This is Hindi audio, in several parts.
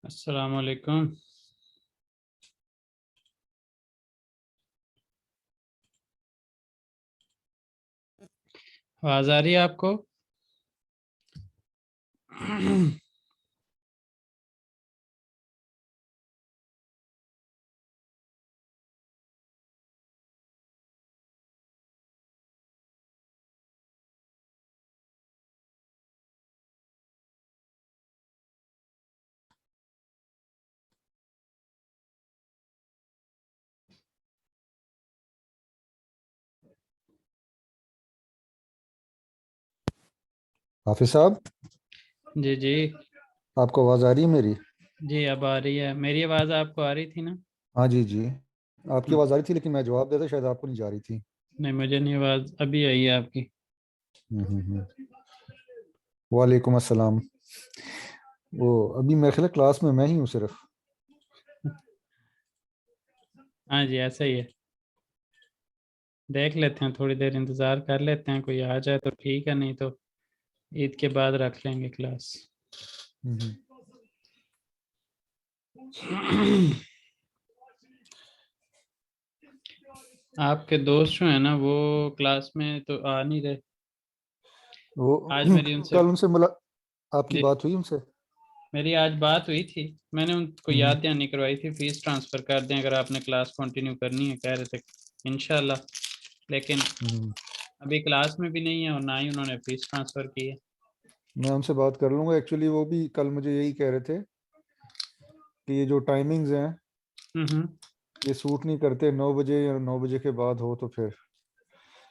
अस्सलाम वालेकुम। आवाज़ आ रही है आपको? हाफिज साहब, जी जी। आपको आवाज़ आ रही है मेरी? जी अब आ रही है। मेरी आवाज़ आपको आ रही थी ना? हाँ जी जी। आपकी हम्म, आवाज़ आ रही थी लेकिन मैं जवाब देता शायद आपको नहीं जा रही थी। नहीं, मुझे नहीं, आवाज़ अभी आई है आपकी। हम्म। वालेकुम अस्सलाम। वो अभी मेरे ख्याल है क्लास में मैं ही हूँ सिर्फ। हाँ जी, ऐसा ही है। देख लेते हैं, थोड़ी देर इंतज़ार कर लेते हैं, कोई आ जाए तो ठीक है, नहीं तो ईद के बाद रख लेंगे क्लास। हम्म। आपके दोस्त जो है ना, वो क्लास में तो आ नहीं रहे। वो आज मेरी उनसे, कल उनसे मुला आपकी जी, बात हुई उनसे? मेरी आज बात हुई थी। मैंने उनको हम्म याद दहानी करवाई थी, फीस ट्रांसफ़र कर दें अगर आपने क्लास कंटिन्यू करनी है, कह रहे थे इंशाल्लाह। लेकिन हम्म। अभी क्लास में भी नहीं है और ना ही उन्होंने फीस ट्रांसफ़र की है। मैं उनसे बात कर लूँगा। एक्चुअली वो भी कल मुझे यही कह रहे थे कि ये जो टाइमिंग्स हैं हम्म। ये सूट नहीं करते, 9 बजे या 9 बजे के बाद हो तो फिर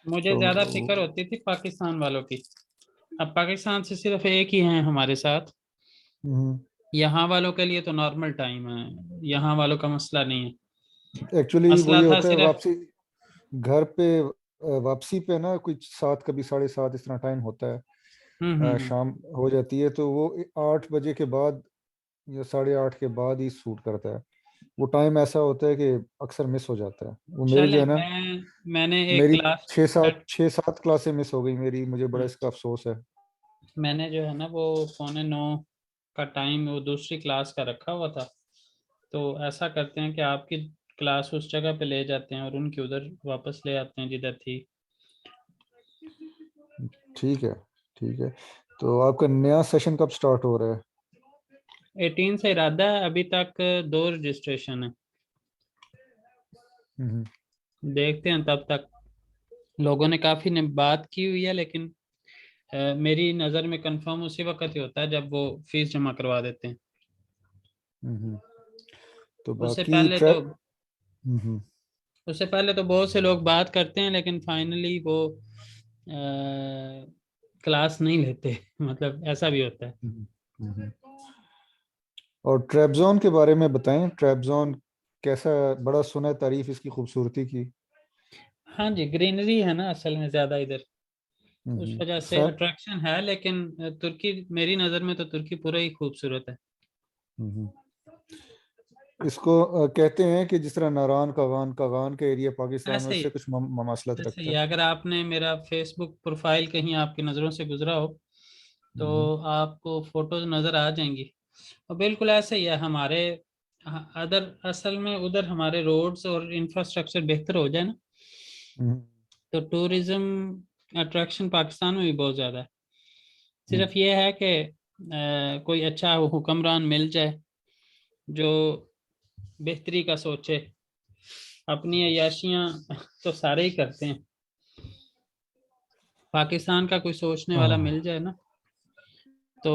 मुझे तो ज़्यादा फिक्र होती थी पाकिस्तान वालों की। अब पाकिस्तान से सिर्फ एक ही है हमारे साथ। यहाँ वालों के लिए तो नॉर्मल टाइम है, यहाँ वालों का मसला नहीं है। एक्चुअली वो मसला ये था होता है सिर्फ, वापसी घर पे, वापसी पे ना कुछ 7 कभी 7:30 इस तरह टाइम होता है। हम्म। शाम हो जाती है तो वो 8 बजे के बाद या 8:30 के बाद ही सूट करता है। वो टाइम ऐसा होता है कि अक्सर मिस हो जाता है। वो मेरी जो चले है ना, मैंने एक मेरी क्लास छः सात सेट, छः सात क्लासें मिस हो गई मेरी, मुझे बड़ा इसका अफसोस है। मैंने जो है ना वो 8:45 का टाइम वो दूसरी क्लास का रखा हुआ था। तो ऐसा करते हैं कि आपकी क्लास उस जगह पे ले जाते हैं और उनकी उधर वापस ले आते हैं जिधर थी। ठीक है, ठीक है। तो आपका नया सेशन कब स्टार्ट हो रहा है? 18 से इरादा है, अभी तक 2 रजिस्ट्रेशन है। हम्म। देखते हैं तब तक। लोगों ने काफ़ी ने बात की हुई है, लेकिन मेरी नज़र में कंफर्म उसी वक्त ही होता है जब वो फीस जमा करवा देते हैं। हम्म। तो उससे बाकी पहले तो ट्रैक। हम्म। उससे पहले तो बहुत से लोग बात करते हैं, लेकिन फाइनली वो क्लास नहीं लेते। मतलब ऐसा भी होता है। हम्म। हम्म। और ट्रैप जोन के बारे में बताएं। ट्रैप जोन कैसा? बड़ा सुना है तारीफ इसकी खूबसूरती की। हाँ जी, ग्रीनरी है ना असल में ज़्यादा इधर, उस वजह से खैर। अट्रैक्शन है। लेकिन तुर्की, मेरी नज़र में तो तुर्की पूरा ही खूबसूरत है। हम्म। इसको कहते हैं कि जिस तरह नारान कागान कागान का एरिया पाकिस्तान में, ऐसे ही, उससे कुछ ममासलत ऐसे रखता ही है। अगर आपने मेरा फेसबुक प्रोफाइल कहीं आपकी नज़रों से गुजरा हो तो हम्म। आपको फोटोज नज़र आ जाएंगी। और बिल्कुल ऐसे ही है हमारे अदर, असल में उधर हमारे रोड्स और इंफ्रास्ट्रक्चर बेहतर हो जाए ना, हम्म। तो टूरिज्म अट्रैक्शन पाकिस्तान में भी बहुत ज़्यादा है। हम्म। सिर्फ ये है कि कोई अच्छा हुक्मरान मिल जाए जो बेहतरी का सोचे। अपनी अय्याशियाँ तो सारे ही करते हैं, पाकिस्तान का कोई सोचने वाला आह, मिल जाए ना तो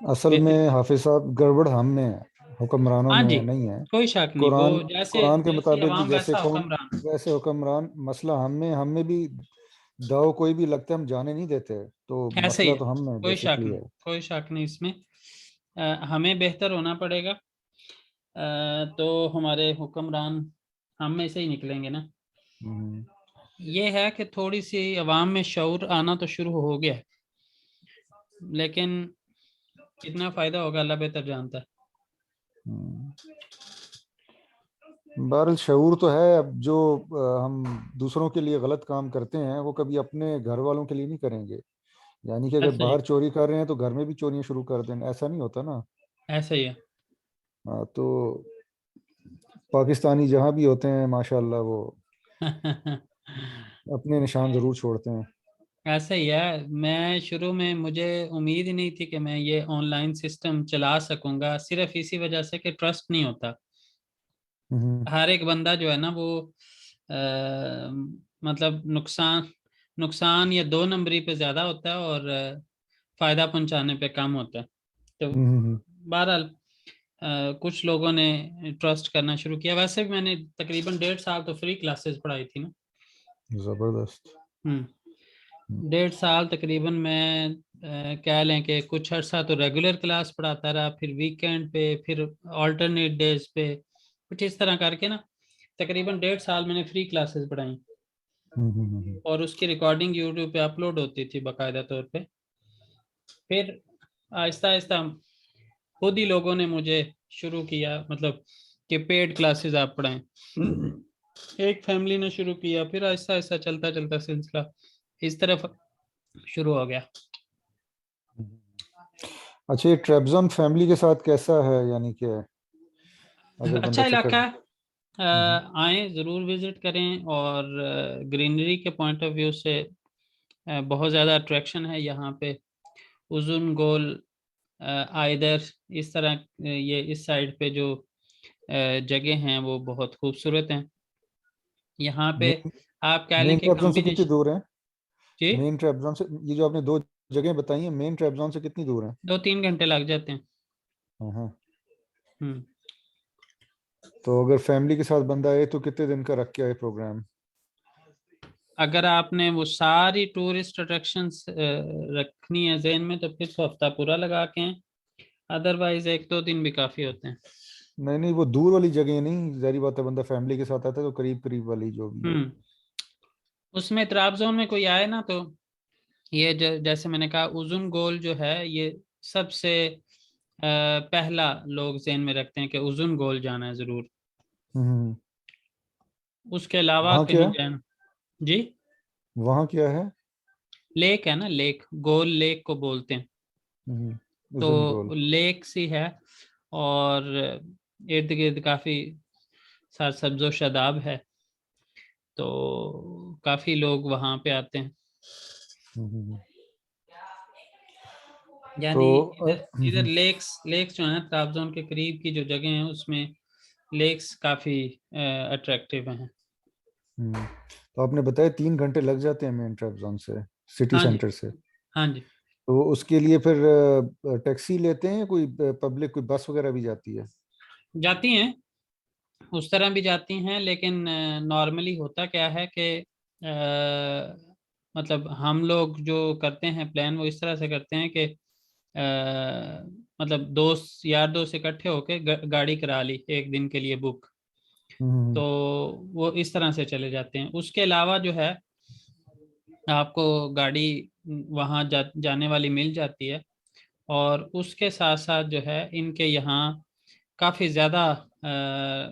असल बेहतरी। में हाफिज साहब गड़बड़ हम में है, हुक्मरानों हाँ में जी, नहीं है। कोई शक नहीं, वो कुरान जैसे कुरान के जैसी मुताबिक अवाम जैसे वैसा कौम हुक्मरान। वैसे हुक्मरान। मसला हम में भी दाव कोई भी लगता है हम जाने नहीं देते, तो ऐसे ही मसला है, तो हम में कोई शक बेसिकली नहीं, है। कोई शक नहीं इसमें। हमें बेहतर होना पड़ेगा। तो हमारे हुक्मरान हम में से ही निकलेंगे ना। हम्म। ये है कि थोड़ी सी अवाम में शऊर आना तो शुरू हो गया है, लेकिन कितना फायदा होगा अल्लाह बेहतर जानता है। हम्म। बहरहाल शऊर तो है। अब जो हम दूसरों के लिए गलत काम करते हैं वो कभी अपने घर वालों के लिए नहीं करेंगे। यानी कि अगर ऐसे ही, बाहर चोरी कर रहे हैं तो घर में भी चोरियां शुरू कर दें, ऐसा नहीं होता ना। ऐसा ही है। हाँ, तो पाकिस्तानी जहाँ भी होते हैं माशाल्लाह वो अपने निशान जरूर छोड़ते हैं। ऐसा ही है। मैं शुरू में मुझे उम्मीद ही नहीं थी कि मैं ये ऑनलाइन सिस्टम चला सकूंगा, सिर्फ इसी वजह से कि ट्रस्ट नहीं होता। हम्म। हर एक बंदा जो है ना वो अ, मतलब नुकसान नुकसान या दो नंबरी पे ज्यादा होता है, और फायदा पहुंचाने पे कम होता है। तो हम्म। बहरहाल कुछ लोगों ने ट्रस्ट करना शुरू किया। वैसे भी मैंने तकरीबन 1.5 साल तो फ्री क्लासेस पढ़ाई थी ना। जबरदस्त। हम्म। हम्म। 1.5 साल तकरीबन मैं कह लें कि कुछ अर्सा तो रेगुलर क्लास पढ़ाता रहा, फिर वीकेंड पे, फिर ऑल्टरनेट डेज पे, कुछ इस तरह करके ना तकरीबन 1.5 साल मैंने फ्री क्लासेस पढ़ाई। हम्म। और उसकी रिकॉर्डिंग यूट्यूब पे अपलोड होती थी बाकायदा तौर पे। फिर आहिस्ता आहिस्ता खुद ही लोगों ने मुझे शुरू किया, मतलब कि पेड क्लासेस आप पढ़ाएं। एक फैमिली ने शुरू किया, फिर आहिस्ता आहिस्ता चलता चलता सिलसिला इस तरफ शुरू हो गया। अच्छा, ये ट्रेबजॉन फैमिली के साथ कैसा है, यानी कि अगर बंदा अच्छा चक्कर। इलाका है। हम्म। आए ज़रूर विज़िट करें। और ग्रीनरी के पॉइंट ऑफ व्यू से बहुत ज़्यादा अट्रैक्शन है यहाँ पे। उजुन गोल, आइदर, इस तरह ये इस साइड पे जो जगह हैं वो बहुत खूबसूरत हैं यहाँ पे। मेन आप कह लें मेन कि ट्रेबजॉन से कितनी कम्बिनेशन। दूर है? जी, मेन ट्रेबजॉन से, ये जो आपने दो जगह बताई हैं, मेन ट्रेबजॉन से कितनी दूर है? 2-3 घंटे लग जाते हैं। हाँ हाँ। हम्म। तो अगर फैमिली के साथ बंदा आए तो कितने दिन का रख के आए प्रोग्राम? अगर आपने वो सारी टूरिस्ट अट्रैक्शंस रखनी है जहन में, तो फिर तो हफ्ता पूरा लगा के हैं। अदरवाइज 1-2 दिन भी काफ़ी होते हैं। नहीं नहीं, वो दूर वाली जगह नहीं, जारी बात है, बंदा फैमिली के साथ आता है तो करीब करीब वाली जो भी है। हम्म। उसमें तराब जोन में कोई आए ना, तो ये जैसे मैंने कहा उजुन गोल जो है ये सबसे पहला लोग ज़हन में रखते हैं कि उजुन गोल जाना है ज़रूर। हम्म। उसके अलावा वहाँ क्या कहीं जाना। जी। वहाँ क्या है? लेक है ना, लेक, गोल लेक को बोलते हैं। उजुन गोल। तो लेक सी है, और इर्द गिर्द काफ़ी सार सब्जो शदाब है। तो काफ़ी लोग वहाँ पे आते हैं। हम्म। तो यानी इधर इधर लेक्स लेक्स जो है ट्राबजोन के करीब की जो जगह है उसमें लेक्स काफ़ी अट्रैक्टिव हैं। तो आपने बताया 3 घंटे लग जाते हैं मेन ट्रेबजॉन से, सिटी हाँ जी। सेंटर से। हाँ जी। तो उसके लिए फिर टैक्सी लेते हैं, कोई पब्लिक कोई बस वगैरह भी जाती है? जाती हैं, उस तरह भी जाती हैं, लेकिन नॉर्मली होता क्या है कि मतलब हम लोग जो करते हैं प्लान वो इस तरह से करते हैं कि मतलब दोस्त यार दोस्त इकट्ठे होके गाड़ी करा ली एक दिन के लिए बुक। तो हम्म। वो इस तरह से चले जाते हैं। उसके अलावा जो है आपको गाड़ी वहाँ जाने वाली मिल जाती है। और उसके साथ साथ जो है इनके यहाँ काफ़ी ज़्यादा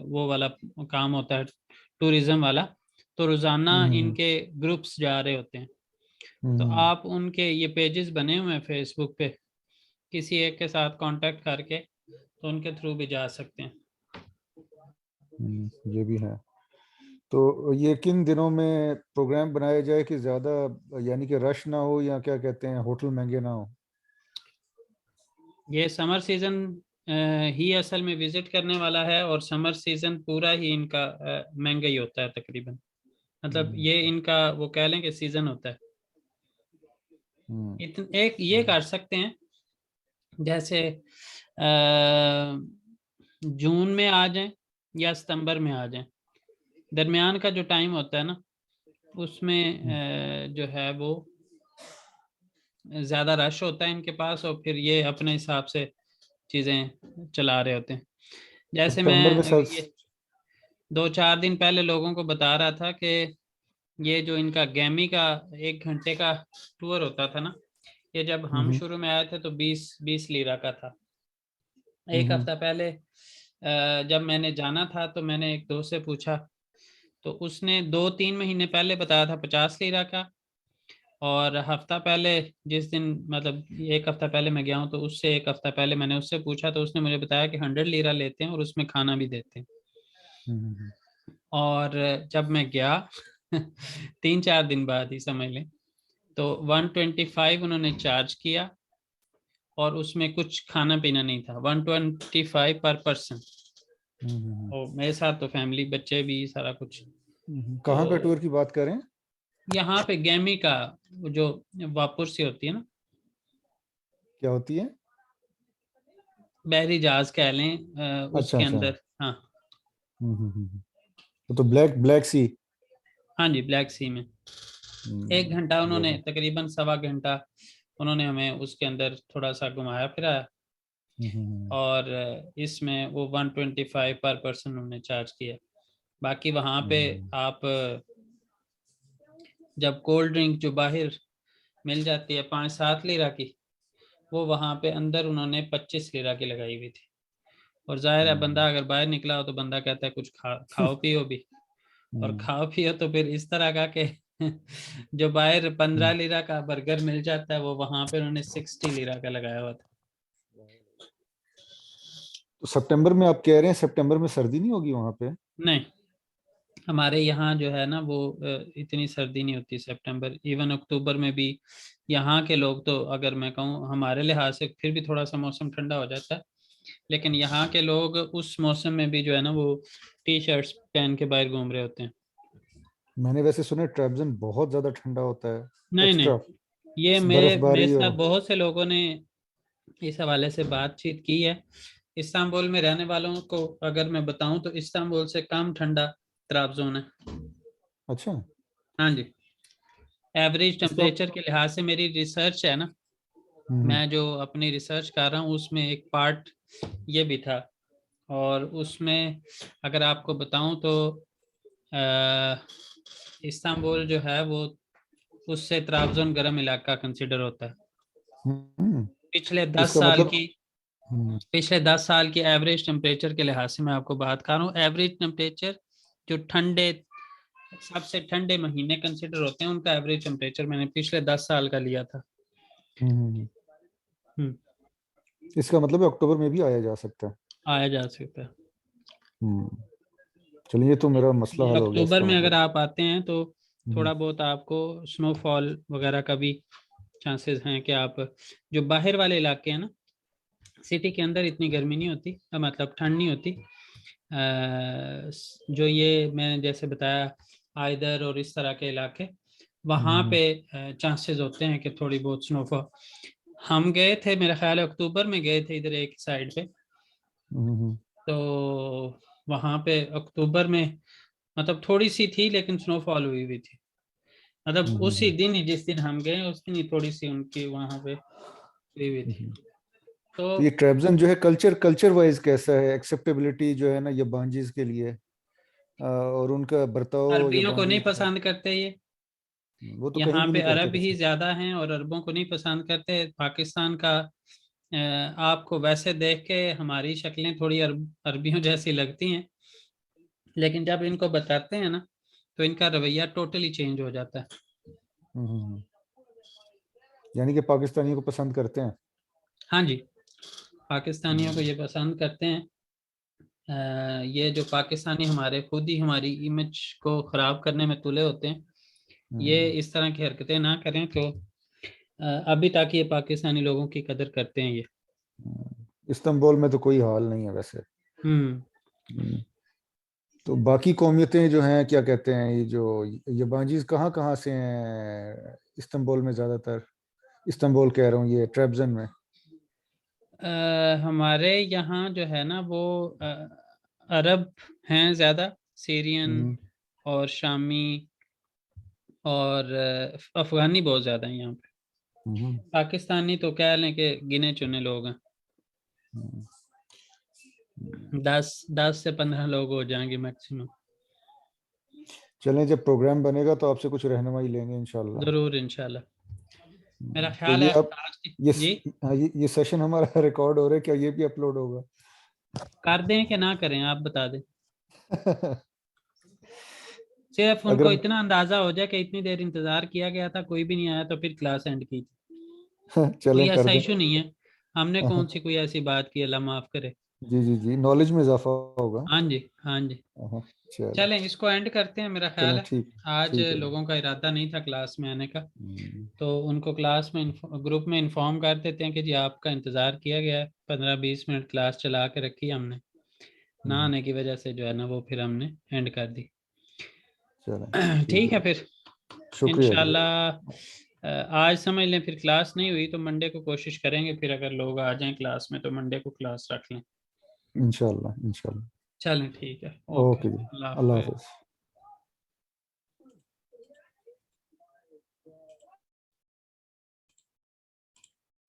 वो वाला काम होता है, टूरिज़्म वाला। तो रोज़ाना हम्म। इनके ग्रुप्स जा रहे होते हैं। तो हम्म। आप उनके ये पेजेस बने हुए हैं फेसबुक पे, किसी एक के साथ कांटेक्ट करके तो उनके थ्रू भी जा सकते हैं। ये भी है। तो ये किन दिनों में प्रोग्राम बनाया जाए कि ज़्यादा, यानी कि रश ना हो, या क्या कहते हैं, होटल महंगे ना हो? ये समर सीज़न ही असल में विज़िट करने वाला है, और समर सीज़न पूरा ही इनका महंगा ही होता है तकरीबन। मतलब हम्म। ये इनका वो कह लें कि सीज़न होता है। हम्म। एक ये कर सकते हैं, जैसे जून में आ जाएं या सितंबर में आ जाएं। दरमियान का जो टाइम होता है ना उसमें हम्म। जो है वो ज़्यादा रश होता है इनके पास, और फिर ये अपने हिसाब से चीज़ें चला रहे होते हैं। जैसे सितंबर में मैं सर। ये 2-4 दिन पहले लोगों को बता रहा था कि ये जो इनका गैमी का 1 घंटे का टूर होता था ना, ये जब हम हम्म। शुरू में आए थे तो 20-20 लीरा का था। एक हम्म। हफ्ता पहले जब मैंने जाना था तो मैंने एक दोस्त से पूछा, तो उसने 2-3 महीने पहले बताया था 50 लीरा का। और हफ्ता पहले, जिस दिन मतलब 1 हफ्ता पहले मैं गया हूँ, तो उससे 1 हफ्ता पहले मैंने उससे पूछा, तो उसने मुझे बताया कि 100 लीरा लेते हैं और उसमें खाना भी देते हैं। हम्म, और जब मैं गया 3-4 दिन बाद ही समझ लें, तो 125 उन्होंने चार्ज किया, और उसमें कुछ खाना पीना नहीं था। 125 पर पर्सन, और मेरे साथ तो फैमिली, बच्चे भी, सारा कुछ। कहाँ पे तो टूर की बात करें? यहाँ पे गैमी का, वो जो वापुर सी होती है ना, क्या होती है? बहरी जहाज कह लें, अच्छा उसके अच्छा। अंदर। हाँ। तो ब्लैक ब्लैक सी। हाँ जी, ब्लैक सी में 1 घंटा ये उन्होंने, है। तकरीबन 1.25 घंटा उन्होंने हमें उसके अंदर थोड़ा सा घुमाया फिराया। हम्म, और इसमें वो 125 पर पर्सन उन्होंने चार्ज किया। बाकी वहाँ पे हम्म, आप जब कोल्ड ड्रिंक जो बाहर मिल जाती है 5-7 लीरा की, वो वहाँ पे अंदर उन्होंने 25 लीरा की लगाई हुई थी। और जाहिर है, हम्म, बंदा अगर बाहर निकला हो तो बंदा कहता है कुछ खाओ पियो भी। और हम्म, खाओ पियो तो फिर इस तरह का कि जो बाहर 15 हम्म। लीरा का बर्गर मिल जाता है, वो वहां पे उन्होंने 60 लीरा का लगाया हुआ था। तो सितंबर में आप कह रहे हैं, सितंबर में सर्दी नहीं होगी वहां पे? नहीं, हमारे यहाँ जो है ना वो इतनी सर्दी नहीं होती सितंबर, इवन अक्टूबर में भी। यहाँ के लोग तो, अगर मैं कहूँ हमारे लिहाज से, फिर भी थोड़ा सा मौसम ठंडा हो जाता है। लेकिन यहाँ के लोग उस मौसम में भी जो है ना वो टी शर्ट्स पहन के बाहर घूम रहे होते हैं। मैंने वैसे सुना है ट्रेबजन बहुत ज्यादा ठंडा होता है। नहीं नहीं, एक्स्ट्रा ये मेरे बर्फबारी साथ और। बहुत से लोगों ने इस हवाले से बातचीत की है। इस्तांबुल में रहने वालों को अगर मैं बताऊं, तो इस्तांबुल से कम ठंडा त्राबजोन है। अच्छा। हाँ जी। एवरेज इसका। टेम्परेचर के लिहाज से मेरी रिसर्च है ना, हम्म, मैं जो अपनी रिसर्च कर रहा हूँ उसमें एक पार्ट ये भी था। और उसमें अगर आपको बताऊं तो अ, इस्तांबुल जो है वो, उससे त्राबजोन गर्म इलाका कंसिडर होता है। हम्म। पिछले दस इसका साल मतलब। की हम्म, पिछले 10 साल की एवरेज टेम्परेचर के लिहाज से मैं आपको बात कर रहा हूँ। एवरेज टेम्परेचर जो ठंडे, सबसे ठंडे महीने कंसिडर होते हैं, उनका एवरेज टेम्परेचर मैंने पिछले 10 साल का लिया था। हम्म। हम्म, इसका मतलब है अक्टूबर में भी आया जा सकता है। आया जा सकता है। हम्म। चलिए, ये तो मेरा मसला ये हल हो गया अक्टूबर इसका में अगर मतलब। आप आते हैं तो हम्म, थोड़ा बहुत आपको स्नोफॉल वगैरह का भी चांसेस हैं कि आप, जो बाहर वाले इलाके हैं ना, सिटी के अंदर इतनी गर्मी नहीं होती, मतलब ठंड नहीं होती। जो ये मैंने जैसे बताया, आइदर और इस तरह के इलाके, वहाँ हम्म, पे चांसेस होते हैं कि थोड़ी बहुत स्नोफॉल। हम गए थे, मेरा ख्याल है अक्टूबर में गए थे इधर एक साइड पे। हम्म, तो वहाँ पे अक्टूबर में मतलब थोड़ी सी थी, लेकिन स्नोफॉल हुई हुई थी। मतलब उसी हम्म, दिन ही, जिस दिन हम गए उस दिन ही थोड़ी सी उनकी वहाँ पे हुई हुई थी। हम्म। तो तो ये ट्रेबजन जो है, कल्चर वाइज कैसा है? एक्सेप्टेबिलिटी जो है ना ये बांजीज के लिए, और उनका बर्ताव जो अरबियों को नहीं बांजीज का। पसंद करते ये। वो तो कहीं यहाँ भी पे नहीं करते अरब ही वैसे। ज्यादा हैं और अरबों को नहीं पसंद करते। पाकिस्तान का आपको वैसे देख के हमारी शक्लें थोड़ी अरबियों जैसी लगती हैं, लेकिन जब इनको बताते हैं ना, तो इनका रवैया टोटली चेंज हो जाता है। हम्म। यानी कि पाकिस्तानियों को पसंद करते हैं। हाँ जी, पाकिस्तानियों को हम्म, ये पसंद करते हैं। ये जो पाकिस्तानी हमारे खुद ही हमारी इमेज को खराब करने में तुले होते हैं, ये हम्म, इस तरह की हरकतें ना करें तो अभी तक ये पाकिस्तानी लोगों की कदर करते हैं ये। इस्तांबुल में तो कोई हाल नहीं है वैसे। हम्म। हम्म। तो बाकी कौमियतें जो हैं, क्या कहते हैं, ये जो ये बांजीज कहाँ कहाँ से हैं इस्तांबुल में ज्यादातर? इस्तांबुल कह रहा हूँ, ये ट्रेबजन में। हमारे यहाँ जो है ना वो अरब हैं ज़्यादा, सीरियन हम्म, और शामी और अफगानी बहुत ज़्यादा हैं यहाँ पे। हम्म, पाकिस्तानी तो कह लें कि गिने चुने लोग हैं। हम्म। 10 से 15 लोग हो जाएंगे मैक्सिमम। चलें, जब प्रोग्राम बनेगा तो आपसे कुछ रहनुमाई लेंगे इंशाल्लाह। ज़रूर इंशाल्लाह। मेरा तो ख्याल ये है अब आज की ये जी, हाँ, ये सेशन हमारा रिकॉर्ड हो रहा है क्या? ये भी अपलोड होगा? कर दें कि ना करें, आप बता दें। सिर्फ अगर उनको हम इतना अंदाजा हो जाए कि इतनी देर इंतजार किया गया था, कोई भी नहीं आया, तो फिर क्लास एंड की। कोई चलें कर ऐसा दें। इशू नहीं है, हमने हाँ, कौन सी कोई ऐसी बात की, अल्लाह माफ करे। जी जी जी, नॉलेज में इजाफा होगा। हाँ जी, हाँ जी। हाँ, चलो। चलें इसको एंड करते हैं, मेरा ख्याल चलें, है ठीक। आज ठीक है भाई। लोगों का इरादा नहीं था क्लास में आने का, हम्म, तो उनको क्लास में ग्रुप में इंफॉर्म कर देते हैं कि जी आपका इंतज़ार किया गया है, 15-20 मिनट क्लास चला के रखी हमने, ना हम्म, आने की वजह से जो है ना वो फिर हमने एंड कर दी। चलें, ठीक ठीक है। है फिर, शुक्रिया जी। इंशाल्लाह आज समझ लें, फिर क्लास नहीं हुई तो मंडे को कोशिश करेंगे, फिर अगर लोग आ जाएं क्लास में तो मंडे को क्लास रख लें। इंशाल्लाह, इंशाल्लाह। चलें ठीक है, ओके, ओके जी। अल्लाह अल्लाह हाफिज़। हाफिज।